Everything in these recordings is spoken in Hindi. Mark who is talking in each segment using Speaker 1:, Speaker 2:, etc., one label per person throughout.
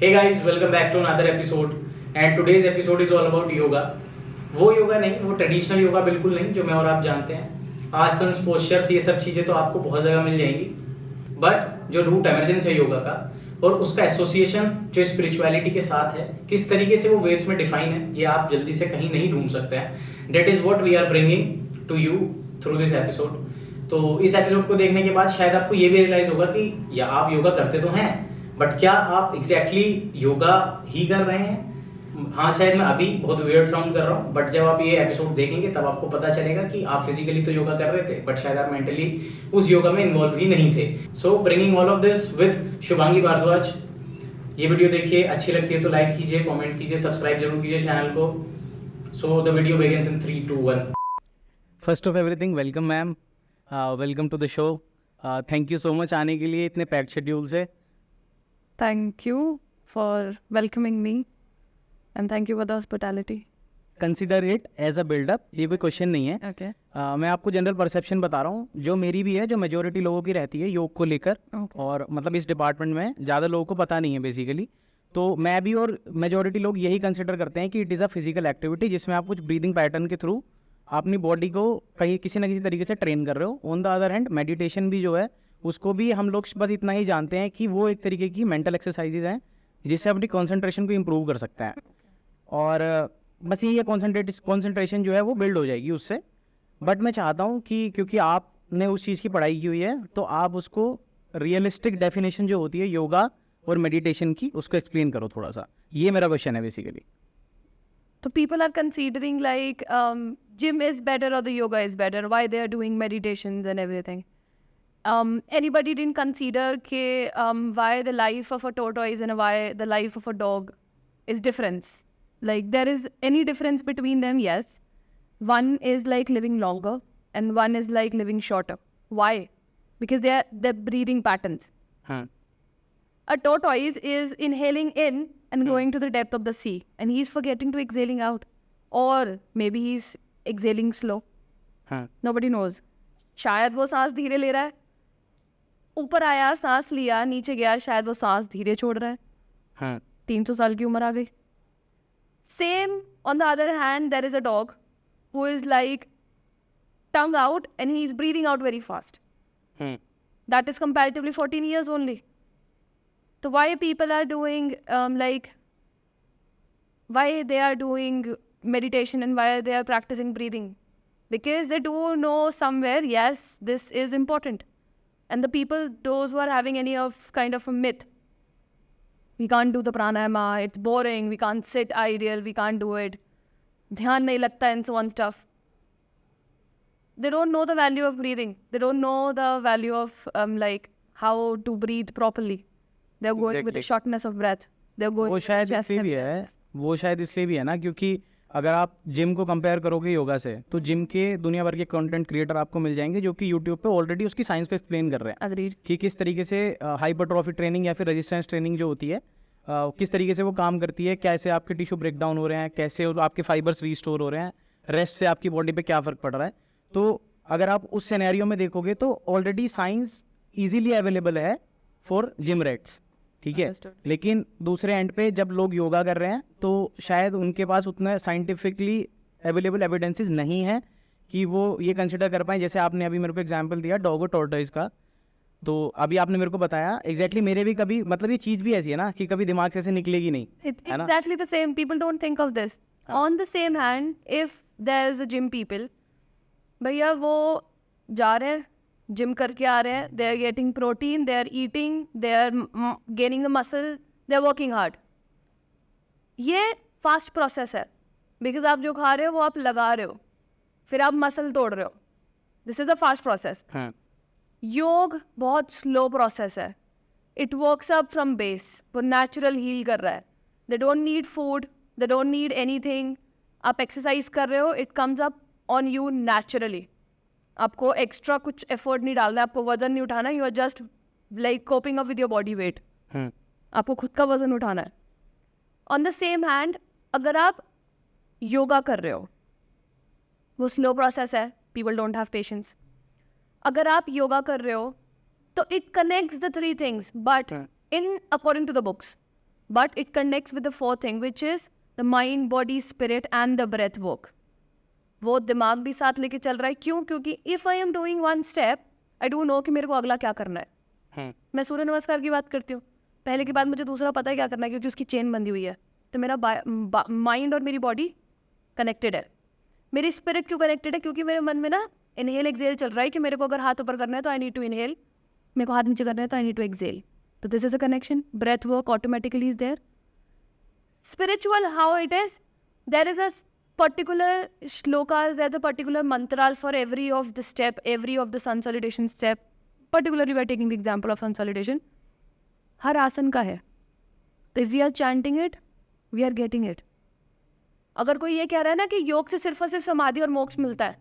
Speaker 1: Hey guys, welcome back to another episode and today's episode is all about yoga. वो योगा नहीं, वो ट्रेडिशनल योगा बिल्कुल नहीं जो मैं और आप जानते हैं। आसन्स, पोस्चर्स, ये सब चीज़ें तो आपको बहुत जगह मिल जाएंगी, बट जो रूट एमरजेंस है योगा का और उसका एसोसिएशन जो स्पिरिचुअलिटी के साथ है, किस तरीके से वो वेद्स में डिफाइन है, ये आप जल्दी से कहीं नहीं ढूंढ सकते हैं। That is what we are bringing to you through this episode. तो इस एपिसोड को देखने के बाद शायद आपको ये भी रियलाइज होगा कि या आप योगा करते तो हैं, बट क्या आप एग्जैक्टली योगा ही कर रहे हैं? हाँ, शायद मैं अभी बहुत वियर्ड साउंड कर रहा हूँ, बट जब आप ये एपिसोड देखेंगे तब आपको पता चलेगा कि आप फिजिकली तो योगा कर रहे थे, बट शायद आप मेंटली उस योगा में इन्वॉल्व ही नहीं थे। So bringing all of this with Shubhangi Bhardwaj. ये वीडियो देखिए, अच्छी लगती है तो लाइक कीजिए, कमेंट कीजिए, सब्सक्राइब जरूर कीजिए चैनल को। So the video begins in 3, 2, 1।
Speaker 2: First of everything welcome ma'am, welcome to the show. Thank you so much आने के लिए इतने पैक्ड शेड्यूल से।
Speaker 3: Thank you for welcoming me and thank you for the hospitality.
Speaker 2: Consider it as a buildup, ये कोई क्वेश्चन नहीं है।
Speaker 3: Okay.
Speaker 2: मैं आपको जनरल परसेप्शन बता रहा हूँ जो मेरी भी है, जो मेजोरिटी लोगों की रहती है योग को लेकर।
Speaker 3: Okay.
Speaker 2: और मतलब इस डिपार्टमेंट में ज़्यादा लोगों को पता नहीं है बेसिकली। तो मैं भी और मेजोरिटी लोग यही कंसिडर करते हैं कि it is a physical activity जिसमें आप कुछ ब्रीदिंग पैटर्न के थ्रू अपनी बॉडी को कहीं किसी ना किसी तरीके से ट्रेन कर रहे हो। On the other hand meditation भी जो है उसको भी हम लोग बस इतना ही जानते हैं कि वो एक तरीके की मेंटल एक्सरसाइजेज हैं जिससे अपनी कंसंट्रेशन को इम्प्रूव कर सकते हैं। और बस ये कंसंट्रेशन जो है वो बिल्ड हो जाएगी उससे। बट मैं चाहता हूँ कि क्योंकि आपने उस चीज़ की पढ़ाई की हुई है तो आप उसको रियलिस्टिक डेफिनेशन जो होती है योगा और मेडिटेशन की उसको एक्सप्लेन करो थोड़ा सा। ये मेरा क्वेश्चन है basically.
Speaker 3: So people are considering like gym is better or the yoga is better. Why they are doing meditations and everything. Anybody didn't consider why the life of a tortoise and why the life of a dog is different. Like there is any difference between them? Yes. One is like living longer and one is like living shorter. Why? Because they're breathing patterns.
Speaker 2: हाँ,
Speaker 3: A tortoise is inhaling in and going to the depth of the sea, and he's forgetting to exhaling out, or maybe he's exhaling slow.
Speaker 2: हाँ,
Speaker 3: Nobody knows. शायद वो सांस धीरे ले रहा है, ऊपर आया सांस लिया, नीचे गया, शायद वो सांस धीरे छोड़ रहा है।
Speaker 2: हाँ,
Speaker 3: 300 साल की उम्र आ गई। Same on the other hand, there is a dog who is like tongue out and he's breathing out very fast.
Speaker 2: हाँ,
Speaker 3: That is comparatively 14 years only. So why people are doing why they are doing meditation and why they are practicing breathing? Because they do know somewhere, yes, this is important. And the people, those who are having any of kind of a myth, we can't do the pranayama, it's boring, we can't sit ideal, we can't do it, dhyan nahi lagta and so on stuff. They don't know the value of breathing. They don't know the value of how to breathe properly. They're going with the
Speaker 2: Exactly.
Speaker 3: shortness of breath. They're going
Speaker 2: वो
Speaker 3: with
Speaker 2: शायद
Speaker 3: chest
Speaker 2: इसलिए भी है,
Speaker 3: heaviness.
Speaker 2: वो शायद इसलिए भी है ना क्योंकि अगर आप जिम को कंपेयर करोगे योगा से तो जिम के दुनिया भर के कंटेंट क्रिएटर आपको मिल जाएंगे जो कि यूट्यूब पे ऑलरेडी उसकी साइंस को एक्सप्लेन कर रहे हैं
Speaker 3: Agreed.
Speaker 2: कि किस तरीके से हाइपरट्रॉफी ट्रेनिंग या फिर रेजिस्टेंस ट्रेनिंग जो होती है किस तरीके से वो काम करती है, कैसे आपके टिश्यू ब्रेक डाउन हो रहे हैं, कैसे आपके फाइबर्स रीस्टोर हो रहे हैं, रेस्ट से आपकी बॉडी पे क्या फ़र्क पड़ रहा है। तो अगर आप उस सिनेरियो में देखोगे तो ऑलरेडी साइंस इजीली अवेलेबल है फॉर जिम रैट्स, ठीक है।
Speaker 3: Understood.
Speaker 2: लेकिन दूसरे एंड पे जब लोग योगा कर रहे हैं तो शायद उनके पास उतना साइंटिफिकली अवेलेबल एविडेंसेस नहीं है कि वो ये कंसिडर कर पाए। जैसे आपने अभी मेरे को एग्जांपल दिया डॉग और टॉर्टोइज का, तो अभी आपने मेरे को बताया एग्जैक्टली मेरे भी कभी मतलब ये चीज़ भी ऐसी है ना कि कभी दिमाग से ऐसे निकलेगी नहीं,
Speaker 3: It's
Speaker 2: है ना?
Speaker 3: exactly the same. People don't think of this. On the same hand, if there's a gym people, भैया वो जा रहे हैं, जिम करके आ रहे हैं, they are getting protein, they are eating, they are gaining the muscle, they are working hard. ये फास्ट प्रोसेस है बिकॉज आप जो खा रहे हो वो आप लगा रहे हो, फिर आप मसल तोड़ रहे हो. This is a fast process.
Speaker 2: हाँ,
Speaker 3: योग बहुत स्लो प्रोसेस है. It works up from base. वो नेचुरल हील कर रहा है. They don't need food, they don't need anything. आप एक्सरसाइज कर रहे हो, इट कम्स अप ऑन यू नेचुरली. आपको एक्स्ट्रा कुछ एफर्ट नहीं डालना है, आपको वजन नहीं उठाना. You are just like coping up with your body weight.
Speaker 2: हाँ,
Speaker 3: आपको खुद का वजन उठाना है. ऑन द सेम हैंड अगर आप योगा कर रहे हो, वो स्लो प्रोसेस है, पीपल डोंट हैव पेशेंस. अगर आप योगा कर रहे हो तो it connects the three things, but
Speaker 2: हाँ,
Speaker 3: in according to the books but it connects with the fourth thing, which is the mind, body, spirit and the breath work. वो दिमाग भी साथ लेके चल रहा है. क्यों? क्योंकि if I am doing one step, I do know कि मेरे को अगला क्या करना है. मैं सूर्य नमस्कार की बात करती हूँ, पहले के बाद मुझे दूसरा पता है क्या करना है, क्योंकि उसकी चेन बंधी हुई है. तो मेरा माइंड और मेरी बॉडी कनेक्टेड है. मेरी स्पिरिट क्यों कनेक्टेड है? क्योंकि मेरे मन में ना इनहेल एक्सेल चल रहा है कि मेरे को अगर हाथ ऊपर करना है तो आई नीड टू इनहेल, मेरे को हाथ नीचे करना है तो आई नीड टू एक्सेल. तो this is a connection. Breath work automatically is there. Spiritual, how it is, there is a particular shlokas, there are the particular mantras for every of the step, every of the sun salutation step. Particularly we are taking the example of sun salutation. हर आसन का है. तो if we are chanting it, we are getting it. अगर कोई ये कह रहा है ना कि योग से सिर्फ और सिर्फ समाधि और मोक्ष मिलता है,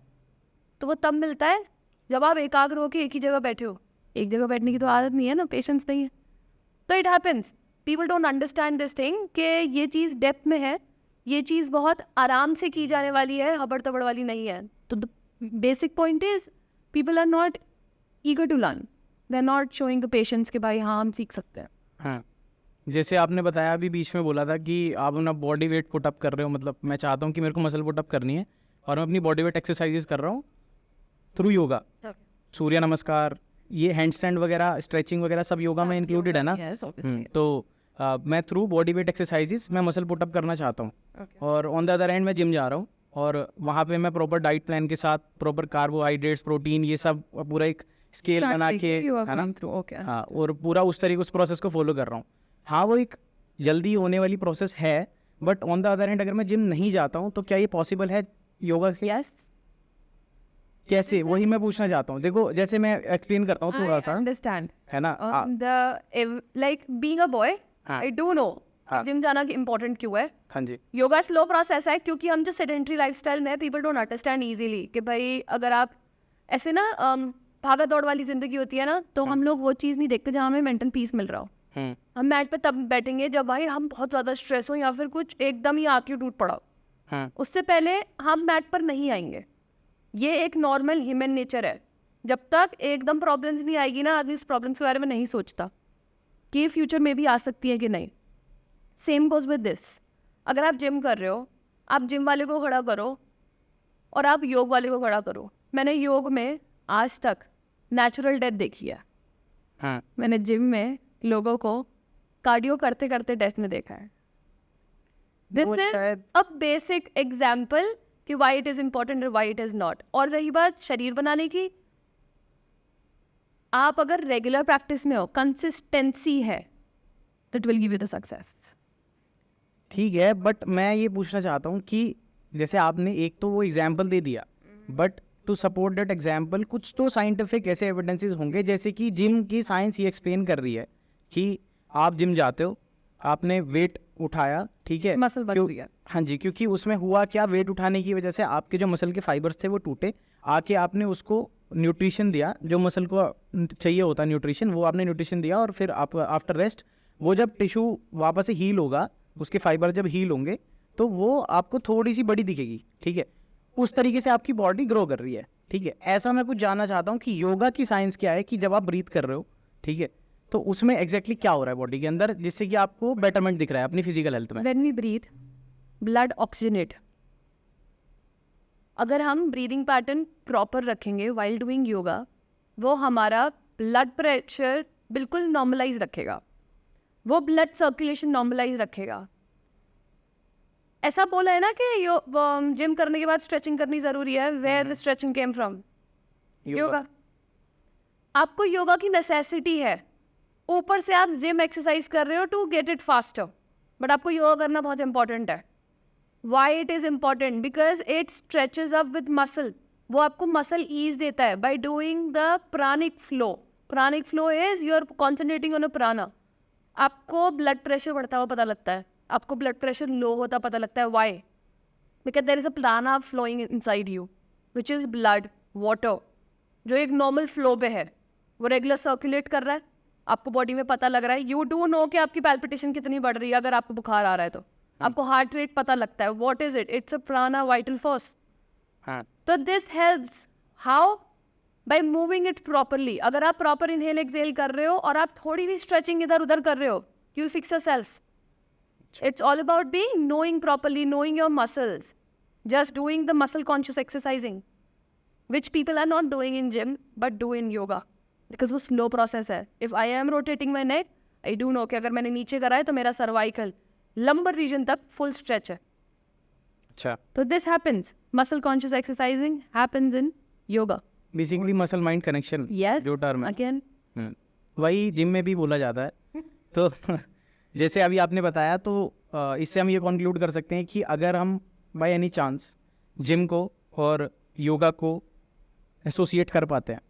Speaker 3: तो वो तब मिलता है जब आप एकाग्र होकर एक ही जगह बैठे हो. एक जगह बैठने की तो आदत नहीं है ना, पेशेंस नहीं है. तो it happens. People don't understand this thing कि ये चीज़ डेप्थ में है, ये चीज़ बहुत आराम से की जाने वाली है, हबड़ तबड़ वाली नहीं है. तो the basic point is people are not eager to learn, they are not showing the patience कि भाई हाँ हम सीख सकते हैं.
Speaker 2: हाँ, जैसे आपने बताया अभी बीच में बोला था कि आप अपना बॉडी वेट पुट अप कर रहे हो. मतलब मैं चाहता हूँ कि मेरे को मसल पुट अप करनी है और मैं अपनी बॉडी वेट एक्सरसाइजेस कर रहा हूँ थ्रू योगा. सूर्य नमस्कार, ये हैंड स्टैंड वगैरह, स्ट्रेचिंग वगैरह सब योगा में इंक्लूडेड है ना. तो मैं थ्रू बॉडी वेट एक्सरसाइजेस मैं मसल पुट अप करना चाहता हूँ. और ऑन द अदर हैंड मैं जिम जा रहा हूँ और वहाँ पे मैं प्रॉपर डाइट प्लान के साथ प्रॉपर कार्बोहाइड्रेट्स, प्रोटीन, ये सब पूरा एक स्केल बना के, है ना. हाँ, और पूरा उस तरीके उस प्रोसेस को फॉलो कर रहा हूँ. हाँ, वो एक जल्दी होने वाली प्रोसेस है, but on the other hand अगर मैं जिम नहीं जाता हूँ तो क्या ये पॉसिबल है योगा के?
Speaker 3: यस.
Speaker 2: कैसे, वही मैं पूछना चाहता हूँ. देखो जैसे मैं एक्सप्लेन करता हूँ थोड़ा सा,
Speaker 3: अंडरस्टैंड
Speaker 2: है ना.
Speaker 3: The like being a boy, I do know gym जाना इम्पोर्टेंट क्यों है.
Speaker 2: हाँ जी.
Speaker 3: योगा स्लो प्रोसेस है क्योंकि हम जो सेडेंटरी लाइफस्टाइल में, पीपल डोंट अंडरस्टैंड इजीली कि भाई अगर आप ऐसे ना भागा दौड़ वाली जिंदगी होती है ना, तो हम लोग वो चीज़ नहीं देखते जहाँ हमें मेंटल पीस मिल रहा हो. हम मैट पे तब बैठेंगे जब भाई हम बहुत ज़्यादा स्ट्रेस हो या फिर कुछ एकदम ही आके टूट पड़ा हो. उससे पहले हम मैट पर नहीं आएंगे. ये एक नॉर्मल ह्यूमन नेचर है. जब तक एकदम प्रॉब्लम्स नहीं आएगी ना, आदमी उस प्रॉब्लम्स के बारे में नहीं सोचता कि फ्यूचर में भी आ सकती है कि नहीं. Same goes with this. अगर आप जिम कर रहे हो, आप जिम वाले को खड़ा करो और आप योग वाले को खड़ा करो. मैंने योग में आज तक नेचुरल डेथ देखी है.
Speaker 2: हाँ.
Speaker 3: मैंने जिम में लोगों को कार्डियो करते करते डेथ में देखा है. This is a basic example कि वाई इट इज इम्पोर्टेंट और वाई इट इज नॉट. और रही बात शरीर बनाने की, आप अगर रेगुलर प्रैक्टिस में हो, कंसिस्टेंसी है, that will give you the success.
Speaker 2: ठीक है, बट मैं ये पूछना चाहता हूँ कि जैसे आपने एक तो वो एग्जाम्पल दे दिया, but to support that example कुछ तो साइंटिफिक ऐसे एविडेंसेस होंगे. जैसे कि जिम की साइंस ये एक्सप्लेन कर रही है कि आप जिम जाते हो, आपने वेट उठाया, ठीक है,
Speaker 3: मसल बन गया.
Speaker 2: हाँ जी, क्योंकि उसमें हुआ क्या, वेट उठाने की वजह से आपके जो मसल के फाइबर्स थे वो टूटे. आके आपने उसको न्यूट्रिशन दिया, जो मसल को चाहिए होता है न्यूट्रिशन, वो आपने न्यूट्रिशन दिया. और फिर आप आफ्टर रेस्ट वो जब टिश्यू वापस से हील होगा, उसके फाइबर जब हील होंगे तो वो आपको थोड़ी सी बड़ी दिखेगी. ठीक है, उस तरीके से आपकी बॉडी ग्रो कर रही है. ठीक है, ऐसा मैं कुछ जानना चाहता हूँ कि योगा की साइंस क्या है कि जब आप ब्रीथ कर रहे हो, ठीक है, तो उसमें एग्जैक्टली क्या हो रहा है बॉडी के अंदर जिससे कि आपको बेटरमेंट दिख रहा है अपनी फिजिकल हेल्थ में.
Speaker 3: When we breathe, blood oxygenate. अगर हम ब्रीदिंग पैटर्न प्रॉपर रखेंगे वाइल डूइंग योगा, वो हमारा ब्लड प्रेशर बिल्कुल नॉर्मलाइज रखेगा, वो ब्लड सर्कुलेशन नॉर्मलाइज रखेगा. ऐसा बोला है ना कि जिम करने के बाद स्ट्रेचिंग करनी ज़रूरी है. Where the stretching came from? Yoga. आपको योगा की नेसेसिटी है. ऊपर से आप जिम एक्सरसाइज कर रहे हो to get it faster, but आपको योगा करना बहुत इंपॉर्टेंट है. Why it is important? Because it stretches up with muscle. वो आपको मसल ईज देता है by doing the pranic flow. Pranic flow is you are concentrating on a prana. आपको ब्लड प्रेशर बढ़ता हुआ पता लगता है, आपको ब्लड प्रेशर लो होता पता लगता है. Why? Because there is a prana flowing inside you which is blood, water, जो एक नॉर्मल फ्लो पे है, वो रेगुलर सर्कुलेट कर रहा है. आपको बॉडी में पता लग रहा है. यू डू नो कि आपकी पैल्पिटेशन कितनी बढ़ रही है. अगर आपको बुखार आ रहा है तो आपको हार्ट रेट पता लगता है. What is it? It's a प्राणा वाइटल फोर्स. तो this helps how? By moving it properly. अगर आप प्रॉपर इनहेल एक्सहेल कर रहे हो और आप थोड़ी भी स्ट्रेचिंग इधर उधर कर रहे हो, you fix yourself. It's all about knowing properly, knowing your muscles, just doing the muscle conscious exercising, which people are not doing in gym but do in yoga, because वो slow process है. If I am rotating my neck, I do know कि अगर मैंने नीचे करा है तो मेरा cervical lumbar region तक full stretch है.
Speaker 2: अच्छा,
Speaker 3: So this happens. Muscle conscious exercising happens in yoga.
Speaker 2: Basically muscle mind connection
Speaker 3: Yes.
Speaker 2: जो टर्म है
Speaker 3: Again.
Speaker 2: वही जिम में भी बोला जाता है. तो जैसे अभी आपने बताया, तो इससे हम ये कंक्लूड कर सकते हैं कि अगर हम बाय एनी चांस जिम को और योगा को एसोसिएट कर पाते हैं,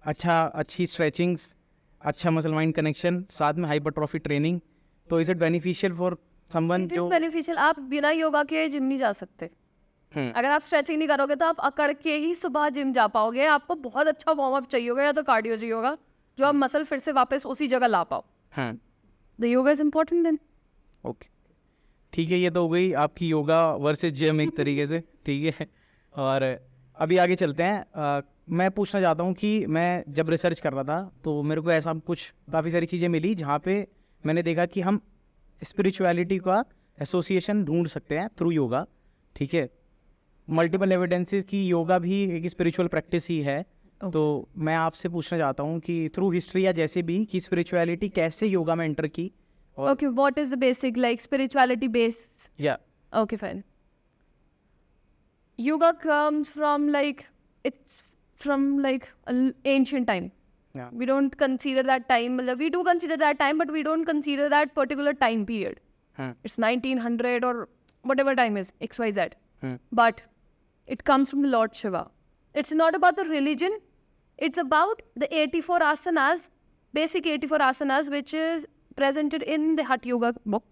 Speaker 2: अच्छी स्ट्रेचिंग्स, अच्छा मसल माइंड कनेक्शन, साथ में हाइपरट्रॉफी ट्रेनिंग, तो is it beneficial for someone
Speaker 3: It is
Speaker 2: जो
Speaker 3: beneficial. आप बिना योगा के जिम नहीं जा सकते. अगर आप स्ट्रेचिंग नहीं करोगे तो आप अकड़ के ही सुबह जिम जा पाओगे. आपको बहुत अच्छा वार्म अप चाहिए होगा या तो कार्डियो चाहिए होगा जो आप मसल फिर से वापस उसी जगह ला पाओ.
Speaker 2: हाँ,
Speaker 3: the yoga is important then.
Speaker 2: Okay, ठीक है, ये तो हो गई आपकी योगा वर्सेस जिम एक तरीके से. ठीक है, और अभी आगे चलते हैं. मैं पूछना चाहता हूँ कि मैं जब रिसर्च कर रहा था तो मेरे को ऐसा कुछ काफ़ी सारी चीज़ें मिली जहाँ पे मैंने देखा कि हम स्पिरिचुअलिटी का एसोसिएशन ढूंढ सकते हैं थ्रू योगा. ठीक है, मल्टीपल एविडेंसेस की योगा भी एक स्पिरिचुअल प्रैक्टिस ही है. तो मैं आपसे पूछना चाहता हूँ कि थ्रू हिस्ट्री या जैसे भी कि स्पिरिचुअलिटी कैसे योगा में एंटर की.
Speaker 3: Okay, what is the basic like spirituality base?
Speaker 2: या
Speaker 3: Okay, fine. Yoga comes from it's from ancient time.
Speaker 2: Yeah.
Speaker 3: We don't consider that time. We do consider that time, but we don't consider that particular time period. It's 1900 or whatever time is XYZ. But it comes from the Lord Shiva. It's not about the religion. It's about the 84 asanas, basic 84 asanas, which is presented in the Hatha Yoga book.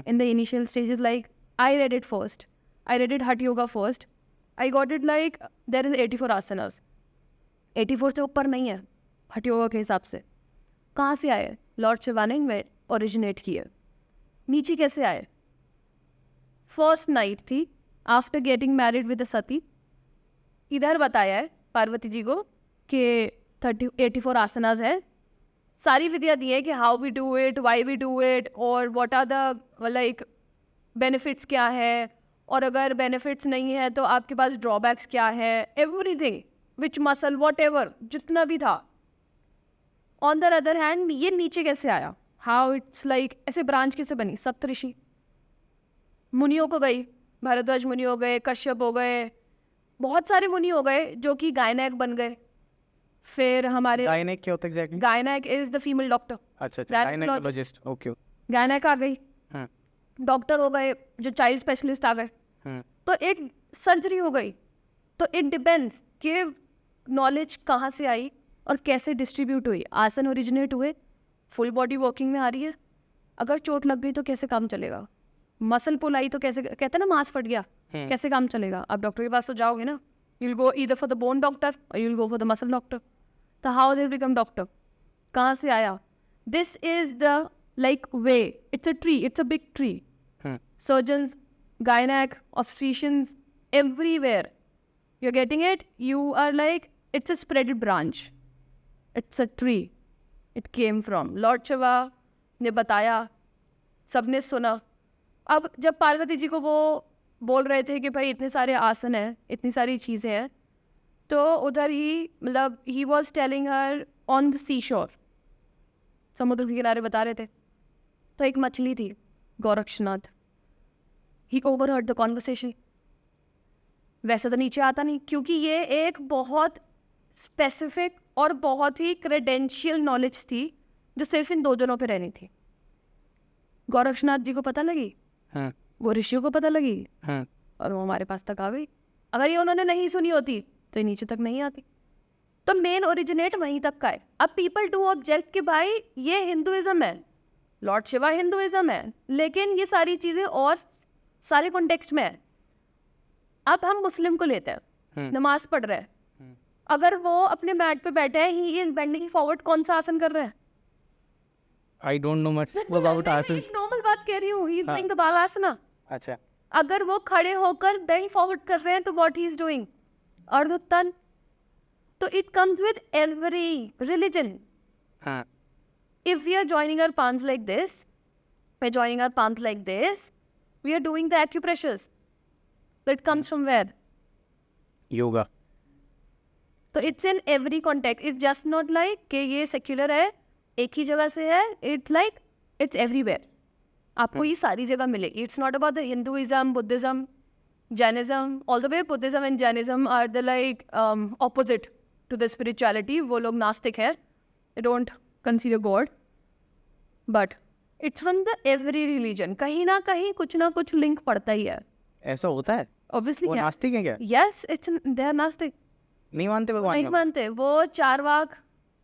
Speaker 3: In the initial stages, I read it first. I read it Hatha Yoga first. I got it there is 84 asanas. 84 से ऊपर नहीं है हठ योगा के हिसाब से. कहाँ से आए? लॉर्ड शिवा ने ओरिजिनेट किए. नीचे कैसे आए? फर्स्ट नाइट थी आफ्टर गेटिंग मैरिड विद सती. इधर बताया है पार्वती जी को कि 84 आसनास है. सारी विद्या दी है कि how we do it, why we do it, और व्हाट आर द बेनिफिट्स क्या है, और अगर बेनिफिट्स नहीं है तो आपके पास ड्रॉबैक्स क्या है. Everything which muscle what ever जितना भी था. ऑन द अदर हैंड ये नीचे कैसे आया? हाउ इट्स ऐसे ब्रांच कैसे बनी? सप्तऋषि मुनियों को गई, भारद्वाज मुनि हो गए, कश्यप हो गए, बहुत सारे मुनि हो गए जो कि गायनेक बन गए. फिर हमारे
Speaker 2: गायनेक क्या होता है exactly?
Speaker 3: Gynaec is the female doctor.
Speaker 2: अच्छा, गायनेकोलॉजिस्ट. ओके,
Speaker 3: गायनेक आ गई, डॉक्टर हो गए, जो चाइल्ड स्पेशलिस्ट आ गए, तो एक सर्जरी हो गई. तो इट डिपेंड्स कि नॉलेज कहाँ से आई और कैसे डिस्ट्रीब्यूट हुई. आसन ओरिजिनेट हुए, फुल बॉडी वर्किंग में आ रही है. अगर चोट लग गई तो कैसे काम चलेगा? मसल पुल आई तो कैसे, कहते हैं ना मांस फट गया, कैसे काम चलेगा? आप डॉक्टर के पास तो जाओगे ना. you'll go either for the bone doctor or you'll go for the muscle doctor. So how they become doctor? कहाँ से आया? This is the way. It's a tree. It's a big tree. Surgeons, gynec, obstetricians, everywhere. You're getting it? You are it's a spreaded branch. It's a tree. It came from Lord Shiva ने बताया, सबने सुना. अब जब पार्वती जी को वो बोल रहे थे कि भाई इतने सारे आसन हैं, इतनी सारी चीज़ें हैं, तो उधर ही ही was telling her on the sea shore, समुद्र के किनारे बता रहे थे. तो एक मछली थी, गोरक्षनाथ. ही ओवरहर्ड द कॉन्वर्सेशन. वैसे तो नीचे आता नहीं, क्योंकि ये एक बहुत स्पेसिफिक और बहुत ही क्रेडेंशियल नॉलेज थी जो सिर्फ इन दो जनों पे रहनी थी. गोरक्षनाथ जी को पता लगी, वो ऋषियों को पता लगी, और वो हमारे पास तक आ गई. अगर ये उन्होंने नहीं सुनी होती तो ये नीचे तक नहीं आती. तो मेन ओरिजिनेट वहीं तक का है. अब पीपल डू ऑब्जेक्ट कि भाई ये हिंदुइज्म है, लॉर्ड शिवा हिंदुइज्म है, लेकिन ये सारी चीज़ें और सारे कॉन्टेक्स्ट में है. अब हम मुस्लिम को लेते हैं, नमाज पढ़ रहे हैं, अगर वो अपने मैट पे बैठे हैं, ही इज बेंडिंग फॉरवर्ड, कौन सा आसन कर रहे हैं?
Speaker 2: I don't know much about आसन.
Speaker 3: नॉर्मल बात कह रही हूँ, ही इज डूइंग द बालासना.
Speaker 2: अच्छा,
Speaker 3: अगर वो खड़े होकर बेंड फॉरवर्ड कर रहे हैं तो व्हाट ही इज डूइंग? अर्धोत्तन. तो it comes with every religion. If we are joining our palms like this, by joining our palms like this, we are doing the acupressures. So it comes from where?
Speaker 2: Yoga.
Speaker 3: तो it's in every contact. It's just not like कि ये सेक्युलर है, एक ही जगह से है. It's like it's everywhere. आपको ये सारी जगह मिलेगी. It's not about the Hinduism, Buddhism, Jainism. All the way Buddhism and Jainism are the like opposite to the spirituality. वो लोग नास्तिक है, they don't consider God. But it's from the every religion. कहीं ना कहीं कुछ ना कुछ लिंक पड़ता ही है.
Speaker 2: ऐसा होता है?
Speaker 3: ऑब्वियसली
Speaker 2: वो नास्तिक है क्या?
Speaker 3: यस, इट्स दे आर नास्तिक.
Speaker 2: नहीं मानते भगवान
Speaker 3: नहीं
Speaker 2: को?
Speaker 3: मानते. वो चारवाक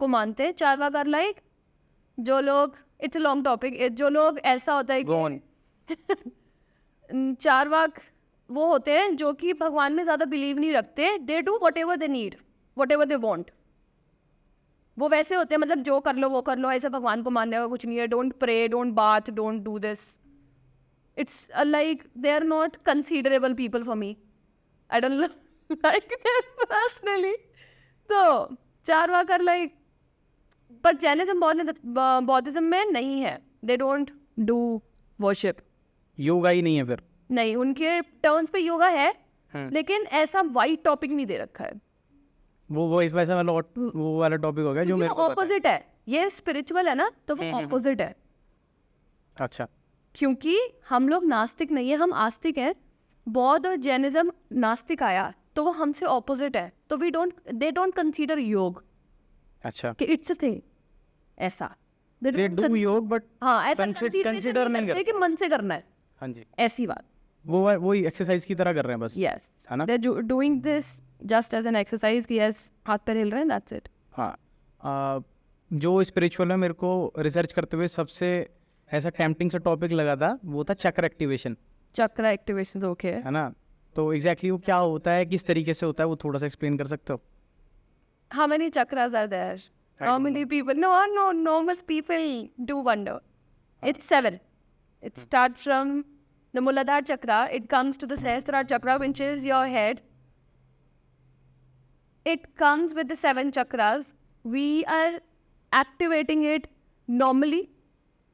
Speaker 3: को मानते. चारवाक आर लाइक जो लोग, इट्स अ लॉन्ग टॉपिक, जो लोग ऐसा होता है
Speaker 2: Go on.
Speaker 3: कि चारवाक वो होते हैं जो कि भगवान में ज़्यादा बिलीव नहीं रखते. They do what ever they need, what ever they want. वो वैसे होते हैं, मतलब जो कर लो वो कर लो, ऐसे भगवान को मानने का कुछ नहीं है. Don't pray, don't bath, don't do this. It's like they are not considerable people for me. I don't like them personally. तो चारवाक आर लाइक, पर जैनिज्म बौद्धिज्म में नहीं है. They don't do worship.
Speaker 2: Yoga ही नहीं है फिर?
Speaker 3: नहीं, उनके टर्म्स पे योगा है,
Speaker 2: हाँ.
Speaker 3: लेकिन ऐसा वाइड टॉपिक नहीं दे रखा है.
Speaker 2: वो इस वैसा वाला वो वाला टॉपिक हो गया जो मेरे को पता है.
Speaker 3: ऑपोजिट है. ये स्पिरिचुअल है ना, तो वो ऑपोजिट है.
Speaker 2: अच्छा.
Speaker 3: क्योंकि हम लोग नास्तिक नहीं है, हम आस्तिक हैं. बौद्ध और जैनिज्म नास्तिक आया तो वो हमसे ऑपोजिट है. तो दे डोंट कंसीडर योग
Speaker 2: अच्छा.
Speaker 3: कि इट्स अ थिंग. ऐसा
Speaker 2: दे डू योग बट
Speaker 3: हाँ, ऐसा
Speaker 2: consider नहीं
Speaker 3: करते कि मन से करना है.
Speaker 2: हाँ जी,
Speaker 3: ऐसी बात.
Speaker 2: वो एक्सरसाइज की तरह कर रहे हैं बस.
Speaker 3: यस,
Speaker 2: है ना?
Speaker 3: They doing this just as an exercise कि यस हाथ पैर हिल रहे हैं, दैट्स इट.
Speaker 2: हाँ. जो स्पिरिचुअल है, मेरे को रिसर्च करते हुए सबसे ऐसा टेम्पटिंग सा टॉपिक लगा था, वो था चक्र एक्टिवेशन.
Speaker 3: चक्र एक्टिवेशन ओके.
Speaker 2: है ना? तो एग्जैक्टली वो क्या होता है, किस तरीके से होता है, वो थोड़ा सा एक्सप्लेन कर सकते हो?
Speaker 3: How many chakras are there? How many people? No, normal people do wonder. It's 7. It starts from the Muladhara chakra. It comes to the Sahasrara chakra, which is your head. It comes with the 7 chakras. We are activating it normally.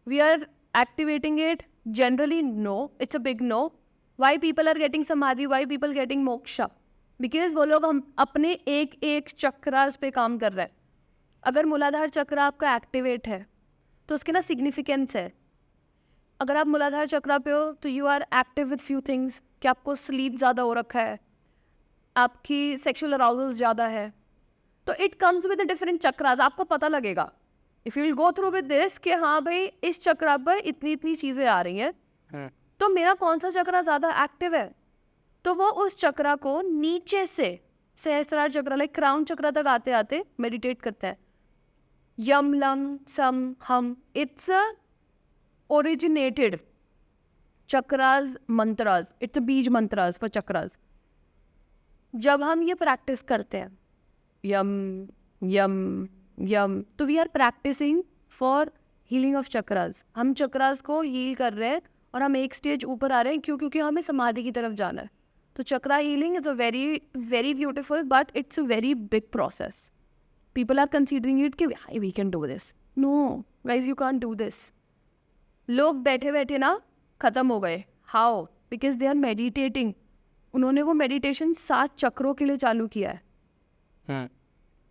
Speaker 3: We are activating it generally. No, it's a big no. Why people are getting samadhi? Why people getting moksha? Because वो लोग हम अपने एक एक चक्रास पे काम कर रहे हैं. अगर मूलाधार चक्र आपका एक्टिवेट है तो उसके ना सिग्निफिकेंस है. अगर आप मूलाधार चक्र पे हो तो you are active with few things. कि आपको स्लीप ज़्यादा हो रखा है, आपकी सेक्शुअल अराउजल ज़्यादा है. तो it comes with different chakras. आपको पता लगेगा if you will go through with this कि हाँ भाई इस चक्रा पर इतनी इतनी चीज़ें आ रही हैं, तो मेरा कौन सा चक्रा ज़्यादा एक्टिव है. तो वो उस चक्रा को नीचे से सहस्त्रार चक्र लाइक क्राउन चक्र तक आते आते मेडिटेट करता है. यम लम सम हम, it's originated chakras mantras. It's a bija mantras for chakras. जब हम ये प्रैक्टिस करते हैं यम यम यम, तो we are practicing for healing of chakras. हम चक्रास को हील कर रहे हैं और हम एक स्टेज ऊपर आ रहे हैं. क्यों? क्योंकि हमें समाधि की तरफ जाना है. तो chakra healing is a very very beautiful but it's a very big process. People are considering it कि we can do this. No guys, you can do this. लोग बैठे बैठे ना ख़त्म हो गए. How? Because they are meditating. उन्होंने वो मेडिटेशन 7 चक्रों के लिए चालू किया है.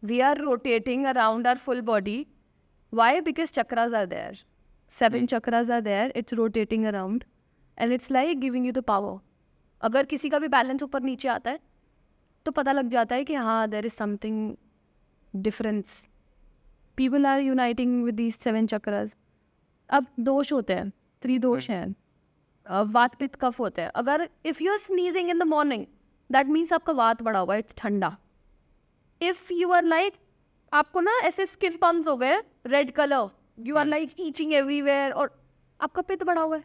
Speaker 3: We are rotating around our full body. Why? Because chakras are there. 7 chakras are there. It's rotating around and it's like giving you the power. अगर किसी का भी बैलेंस ऊपर नीचे आता है तो पता लग जाता है कि हाँ there is something difference. People are uniting with these 7 chakras. अब दोष होते हैं, 3 दोष हैं. वात पित्त कफ होते हैं. अगर if you are sneezing in the morning, that means आपका वात बढ़ा हुआ है, it's ठंडा. If you are like, आपको ना ऐसे स्किन पम्प्स हो गए red colour, you are like itching everywhere, और आपका पित्त बढ़ा हुआ है.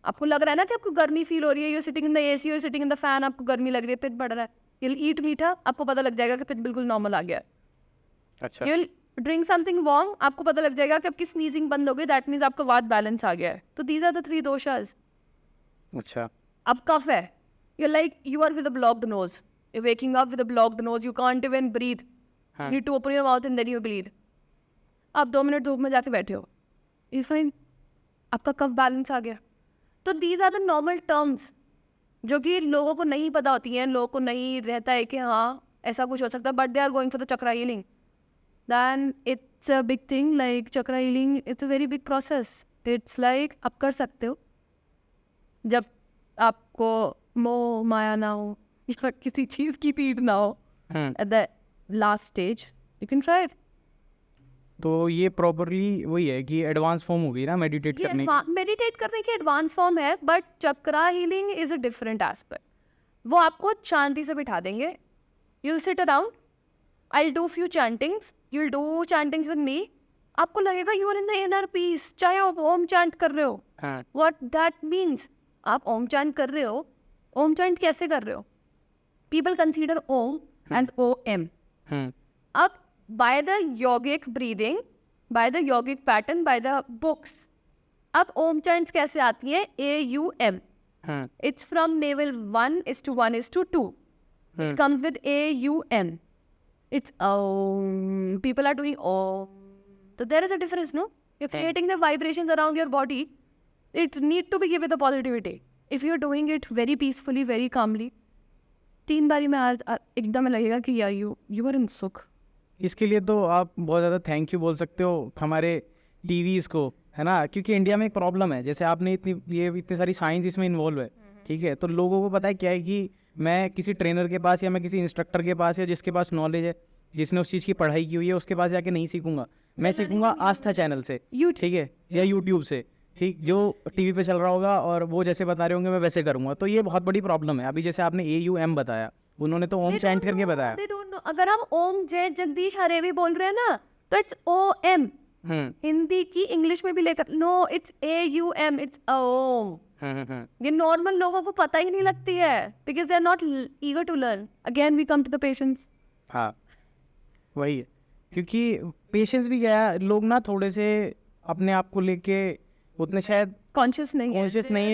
Speaker 3: आपको लग रहा है ना कि आपको गर्मी फील हो रही है. You sitting in the AC, you sitting in the fan, आपको गर्मी लग रही है, पित्त बढ़ रहा है. यू ईट मीठा, आपको पता लग जाएगा कि पित्त बिल्कुल नॉर्मल आ गया.
Speaker 2: अच्छा.
Speaker 3: यू ड्रिंक समथिंग वार्म, आपको पता लग जाएगा कि आपकी स्नीजिंग बंद हो गई. दैट मीन्स आपका वात बैलेंस आ गया है. तो दीज आर द 3 दोषास.
Speaker 2: अच्छा.
Speaker 3: अब कफ है, you like you are with a blocked nose, you waking up with a blocked nose, you can't even breathe. You need to open your mouth and then you breathe. आप 2 मिनट धूप में जाके बैठे हो, यू फाइन. आपका कफ बैलेंस आ गया. तो these are the normal terms जो कि लोगों को नहीं पता होती हैं, लोगों को नहीं रहता है कि हाँ ऐसा कुछ हो सकता है, but they are going for the chakra healing. Then it's a big thing. Like chakra healing it's a very big process. It's like आप कर सकते हो जब आपको मोह माया ना हो या किसी चीज़ की पीड़ ना हो. At the last stage you can try it.
Speaker 2: तो ये प्रॉपरली वही है कि एडवांस फॉर्म हो गई ना मेडिटेट करने की.
Speaker 3: मेडिटेट करने की एडवांस फॉर्म है, but chakra healing is a different aspect. वो आपको शांति से बिठा देंगे. You'll sit around, I will do few chantings, you will do chantings with me. आपको लगेगा you are in the inner peace. चाहे आप ओम चैंट कर रहे हो, व्हाट दैट मीन्स. आप ओम चैंट कर रहे हो. ओम चैंट कैसे कर रहे हो? पीपल कंसीडर ओम एज ओ एम. अब by the yogic breathing, by the yogic pattern, by the books. अब ओम chants कैसे आती है? AUM. It's from navel 1 is to 1 is to 2. It comes with AUM. It's Om. People are doing Om. So there is a difference, no? You're creating the vibrations around your body. It need to be given the positivity. If you're doing it very peacefully, very calmly, 3 बारी में आज एकदम लगेगा कि यार you are in सुख.
Speaker 2: इसके लिए तो आप बहुत ज़्यादा थैंक यू बोल सकते हो हमारे टीवीज़ को, है ना, क्योंकि इंडिया में एक प्रॉब्लम है. जैसे आपने इतनी सारी साइंस इसमें इन्वॉल्व है, ठीक है, तो लोगों को पता है क्या है कि मैं किसी ट्रेनर के पास या मैं किसी इंस्ट्रक्टर के पास या जिसके पास नॉलेज है, जिसने उस चीज़ की पढ़ाई की हुई है, उसके पास जाके नहीं सीखूंगा. मैं सीखूंगा आस्था चैनल से, ठीक है, या यूट्यूब से, ठीक, जो टीवी पे चल रहा होगा और वो जैसे बता रहे होंगे मैं वैसे करूँगा. तो ये बहुत बड़ी प्रॉब्लम है. अभी जैसे आपने AUM बताया, उन्होंने तो ओम चैंट करके बताया.
Speaker 3: अगर हम ओम जय जगदीश हरे भी बोल रहे हैं ना, तो इट्स OM. हिंदी की इंग्लिश में भी लेकर, no it's AUM, it's Om. ये नॉर्मल लोगों को पता ही नहीं लगती है, because they are not eager to learn. Again we come to the patience.
Speaker 2: हाँ, वही है, क्योंकि पेशेंस भी गया. लोग ना थोड़े से अपने आप को लेके उतने शायद
Speaker 3: कॉन्शियस नहीं
Speaker 2: है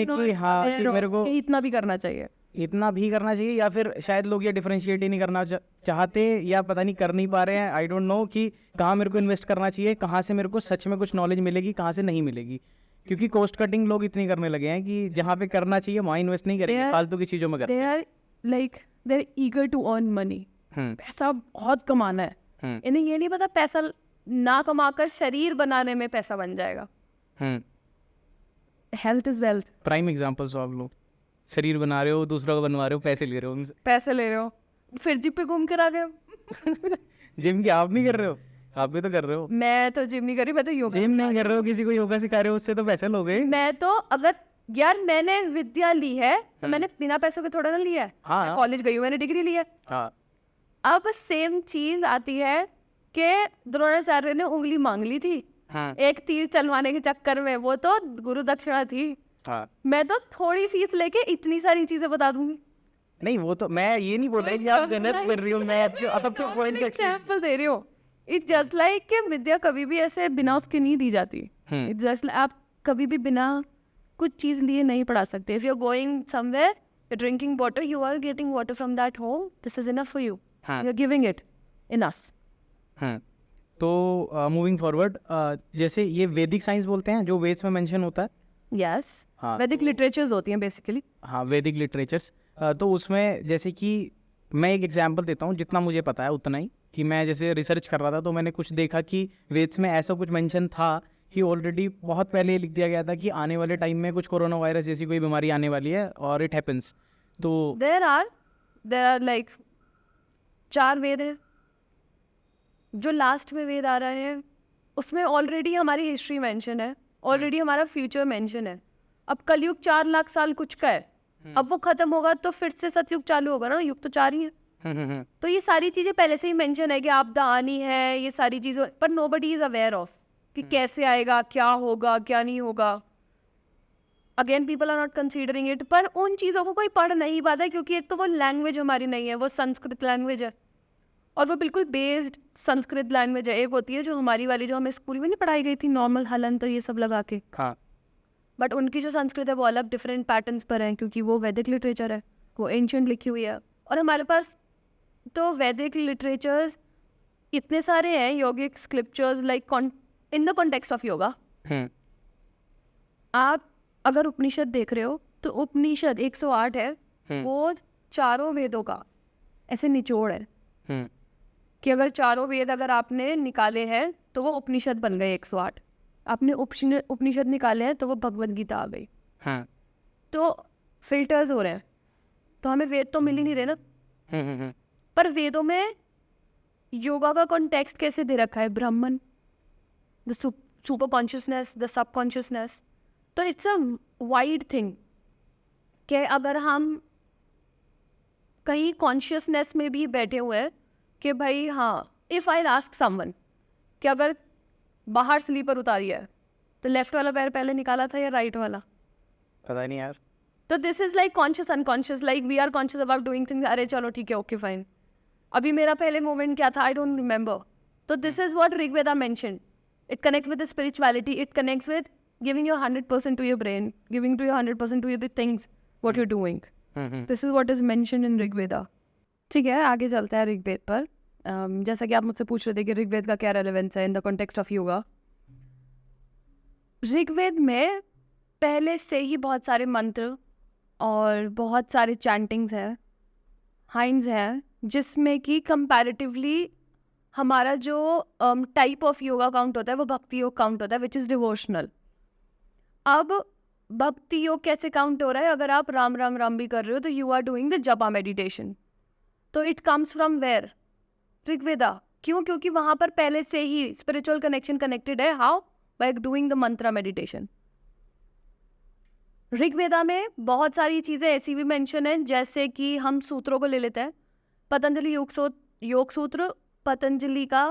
Speaker 2: कि हाँ कि मेरे को
Speaker 3: इतना भी करना चाहिए,
Speaker 2: या फिर शायद लोग ये डिफरेंशिएट ही नहीं करना चाहते, या पता नहीं कर नहीं पा रहे हैं. आई डोंट नो कि कहाँ मेरे को इन्वेस्ट करना चाहिए, कहाँ से मेरे को सच में कुछ नॉलेज मिलेगी, कहाँ से नहीं मिलेगी. क्योंकि कॉस्ट कटिंग लोग इतनी करने लगे हैं कि जहाँ पे करना चाहिए वहाँ इन्वेस्ट नहीं करेंगे, फालतू की चीज़ों में करते हैं.
Speaker 3: They are eager to earn money. पैसा बहुत कमाना है. इन्हें ये नहीं पता पैसा ना कमाकर शरीर बनाने में पैसा बन जाएगा. Health is wealth.
Speaker 2: Prime examples आप लोग शरीर बना रहे हो, दूसरा को बनवा रहे हो, पैसे ले रहे हो उनसे.
Speaker 3: पैसे ले रहे हो, फिर जिम पे घूम कर आ गए.
Speaker 2: जिम की आप नहीं कर रहे हो? आप भी तो कर रहे हो.
Speaker 3: मैं तो जिम नहीं कर रही, मैं तो योगा.
Speaker 2: जिम नहीं कर रहे हो, किसी को योगा सिखा रहे हो, उससे तो पैसे लोगे.
Speaker 3: मैं तो अगर यार मैंने विद्या ली है तो मैंने बिना पैसों के थोड़ा ना लिया है.
Speaker 2: हाँ,
Speaker 3: कॉलेज गई हूँ, मैंने डिग्री ली है.
Speaker 2: हाँ.
Speaker 3: अब सेम चीज आती है कि द्रोणाचार्य ने उंगली मांग ली थी.
Speaker 2: हाँ.
Speaker 3: एक तीर चलवाने के चक्कर में, वो तो गुरु दक्षिणा थी.
Speaker 2: हाँ.
Speaker 3: मैं तो थोड़ी फीस लेके इतनी सारी चीजें बता दूंगी.
Speaker 2: नहीं, वो तो मैं ये नहीं बोल रहा कि आप गलत कर रही हो. मैं अब तो पॉइंट
Speaker 3: एग्जांपल दे रही हूँ. इट्स जस्ट लाइक कि विद्या कभी भी ऐसे बिना उसके नहीं दी जाती. इट्स जस्ट आप कभी भी बिना कुछ चीज लिए नहीं पढ़ा सकते. If you are going somewhere, you drinking water, you are getting water from that home, this is enough for you. You are giving it in us.
Speaker 2: तो मूविंग फॉरवर्ड, जैसे ये वैदिक साइंस बोलते हैं जो वेद्स में मेंशन होता है.
Speaker 3: यस,
Speaker 2: हाँ,
Speaker 3: वैदिक लिटरेचर्स होती हैं बेसिकली.
Speaker 2: हाँ, वैदिक लिटरेचर्स. तो उसमें जैसे कि मैं एक एग्जांपल देता हूँ, जितना मुझे पता है उतना ही, कि मैं जैसे रिसर्च कर रहा था तो मैंने कुछ देखा कि वेद्स में ऐसा कुछ मेंशन था कि ऑलरेडी बहुत पहले लिख दिया गया था कि आने वाले टाइम में कुछ कोरोना वायरस जैसी कोई बीमारी आने वाली है और इट हैपेंस. तो
Speaker 3: देयर आर लाइक 4 वेद हैं. जो लास्ट में वेद आ रहे हैं उसमें ऑलरेडी हमारी हिस्ट्री मेंशन है, ऑलरेडी हमारा फ्यूचर मेंशन है. अब कलयुग 4 लाख साल कुछ का है. अब वो खत्म होगा तो फिर से सतयुग चालू होगा ना. युग तो 4 ही है. तो ये सारी चीजें पहले से ही मेंशन है कि आपदा आनी है, ये सारी चीजें, पर नोबडी इज अवेयर ऑफ कि कैसे आएगा, क्या होगा, क्या नहीं होगा. Again people are not considering it. पर उन चीज़ों को कोई पढ़ नहीं पाता है क्योंकि एक तो वो लैंग्वेज हमारी नहीं है, वो संस्कृत लैंग्वेज है और वो बिल्कुल बेस्ड संस्कृत लैंग्वेज है. एक होती है जो हमारी वाली, जो हमें स्कूल में नहीं पढ़ाई गई थी, नॉर्मल हलन तो ये सब लगा के.
Speaker 2: हाँ.
Speaker 3: बट उनकी जो संस्कृत है वो अलग डिफरेंट पैटर्न्स पर है क्योंकि वो वैदिक लिटरेचर है, वो एंशिएंट लिखी हुई है. और हमारे पास तो वैदिक लिटरेचर्स इतने सारे हैं, yogic scriptures like in the context of yoga. आप अगर उपनिषद देख रहे हो तो उपनिषद 108 है, वो चारों वेदों का ऐसे निचोड़ है कि अगर चारों वेद अगर आपने निकाले हैं तो वो उपनिषद बन गए 108। आपने उपनिषद निकाले हैं तो वो भगवद गीता आ गई। तो फिल्टर्स हो रहे हैं, तो हमें वेद तो मिल ही नहीं रहे ना। पर वेदों में योगा का कॉन्टेक्स्ट कैसे दे रखा है? ब्राह्मण, the super consciousness, the sub consciousness. तो इट्स अ वाइड थिंग कि अगर हम कहीं कॉन्शियसनेस में भी बैठे हुए हैं कि भाई हाँ, इफ़ आई आस्क समवन कि अगर बाहर स्लीपर उतारी है तो लेफ्ट वाला पैर पहले निकाला था या राइट वाला?
Speaker 2: पता नहीं यार।
Speaker 3: तो this is like conscious unconscious, like we are conscious about doing things, अरे चलो ठीक है, ओके फाइन, अभी मेरा पहले मोमेंट क्या था, आई डोंट रिमेंबर। तो this is what Rigveda mention. It connects with the spirituality, it connects with giving your 100% to your brain, giving to your 100% to the things what you doing. This is what is mention in Rigveda. ठीक है, आगे चलते हैं ऋग्वेद पर। जैसा कि आप मुझसे पूछ रहे थे कि ऋग्वेद का क्या रेलेवेंस है in the context of yoga. Rigveda में पहले से ही बहुत सारे मंत्र और बहुत सारे चैंटिंग्स हैं, हाइम्स हैं, जिसमें कि कंपैरेटिवली हमारा जो टाइप ऑफ योगा काउंट होता है वो भक्ति योग काउंट होता है, विच इज़ डिवोशनल। अब भक्ति योग कैसे काउंट हो रहा है? अगर आप राम राम राम भी कर रहे हो तो you are doing the japa meditation. तो it comes from where? Rigveda. क्यों? क्योंकि वहाँ पर पहले से ही स्पिरिचुअल कनेक्शन कनेक्टेड है। How? By doing the mantra meditation. Rigveda में बहुत सारी चीज़ें ऐसी भी मेंशन है, जैसे कि हम सूत्रों को ले लेते हैं। पतंजलि योग सूत्र, पतंजलि का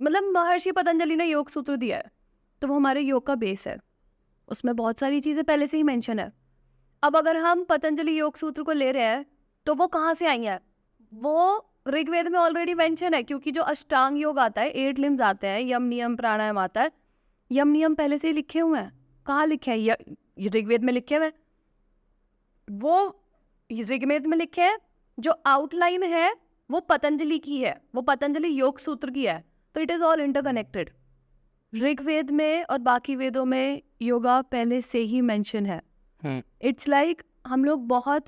Speaker 3: मतलब महर्षि पतंजलि ने योग सूत्र दिया है, तो वो हमारे योग का बेस है। उसमें बहुत सारी चीज़ें पहले से ही मेंशन है। अब अगर हम पतंजलि योग सूत्र को ले रहे हैं तो वो कहाँ से आई है? वो ऋग्वेद में ऑलरेडी मेंशन है, क्योंकि जो अष्टांग योग आता है, 8 लिम्स आते हैं, यम नियम प्राणायाम आता है, यम नियम पहले से ही लिखे हुए हैं। कहाँ लिखे हैं? ऋग्वेद में लिखे हुए। वो ऋग्वेद में लिखे हैं, जो आउटलाइन है वो पतंजलि की है, वो पतंजलि योग सूत्र की है। तो it is all interconnected. Rigveda में और बाकी वेदों में योगा पहले से ही मेंशन है। इट्स लाइक हम लोग बहुत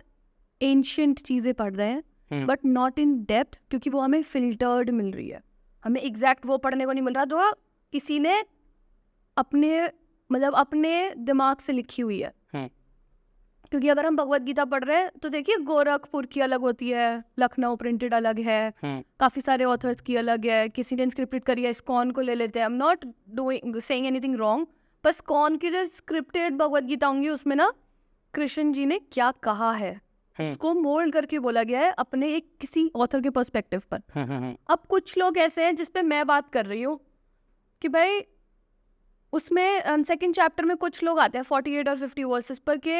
Speaker 3: एंशियंट चीज़ें पढ़ रहे हैं, बट नॉट इन डेप्थ, क्योंकि वो हमें फिल्टर्ड मिल रही है। हमें एग्जैक्ट वो पढ़ने को नहीं मिल रहा जो किसी ने अपने दिमाग से लिखी हुई है। क्योंकि अगर हम भगवत गीता पढ़ रहे हैं तो देखिए, गोरखपुर की अलग होती है, लखनऊ प्रिंटेड अलग है, काफ़ी सारे ऑथर्स की अलग है, किसी ने स्क्रिप्टेड करी है। इस्कॉन को ले लेते हैं, I am not doing saying anything wrong, पर इस्कॉन की जो स्क्रिप्टेड भगवत गीता होंगी उसमें ना कृष्ण जी ने क्या कहा है उसको मोल्ड करके बोला गया है अपने एक किसी ऑथर के पर्सपेक्टिव पर। अब कुछ लोग ऐसे हैं जिस पे मैं बात कर रही हूँ कि भाई उसमें सेकंड चैप्टर में कुछ लोग आते हैं 48 और 50 वर्सेस पर के